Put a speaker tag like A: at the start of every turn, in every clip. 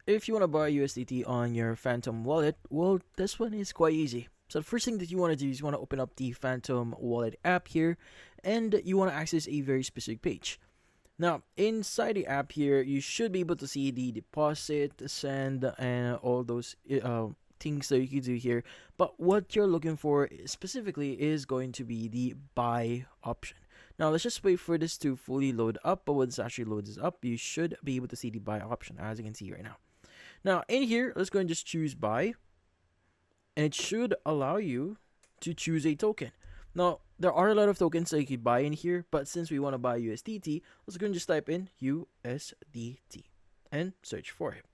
A: if you want to buy USDT on your Phantom wallet, well, this one is quite easy. So the first thing that you want to do is you want to open up the Phantom wallet app here, and you want to access a very specific page. Now, inside the app here, you should be able to see the deposit, send, and all those things that you can do here. But what you're looking for specifically is going to be the buy option. Now, let's just wait for this to fully load up. But once it actually loads up, you should be able to see the buy option, as you can see right now. Now, in here, let's go and just choose buy. And it should allow you to choose a token. Now, there are a lot of tokens that you can buy in here, but since we want to buy USDT, let's go and just type in USDT and search for it.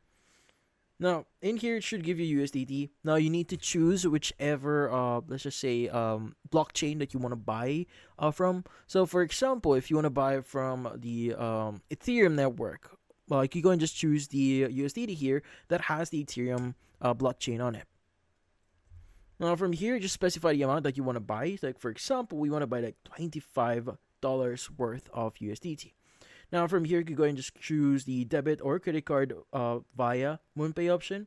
A: Now, in here, it should give you USDT. Now, you need to choose whichever, let's just say, blockchain that you want to buy from. So, for example, if you want to buy from the Ethereum network, like you go and just choose the USDT here that has the Ethereum blockchain on it. Now from here, just specify the amount that you want to buy. Like for example, we want to buy like $25 worth of USDT. Now from here, you can go and just choose the debit or credit card via MoonPay option.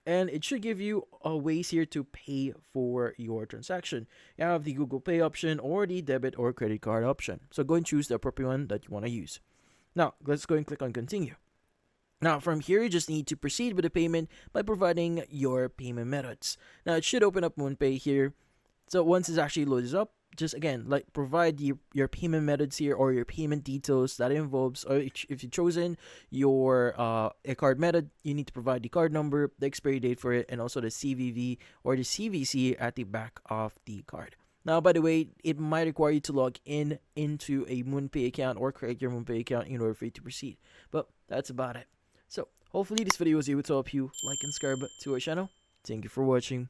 A: And it should give you ways here to pay for your transaction. You have the Google Pay option or the debit or credit card option. So go and choose the appropriate one that you want to use. Now, let's go and click on continue. Now, from here, you just need to proceed with the payment by providing your payment methods. Now, it should open up MoonPay here. So once it's actually loaded up, just again, like provide your payment methods here or your payment details that involves, or if you've chosen your a card method, you need to provide the card number, the expiry date for it, and also the CVV or the CVC at the back of the card. Now, by the way, it might require you to log in into a MoonPay account or create your MoonPay account in order for you to proceed. But that's about it. So, hopefully this video was able to help you. Like and subscribe to our channel. Thank you for watching.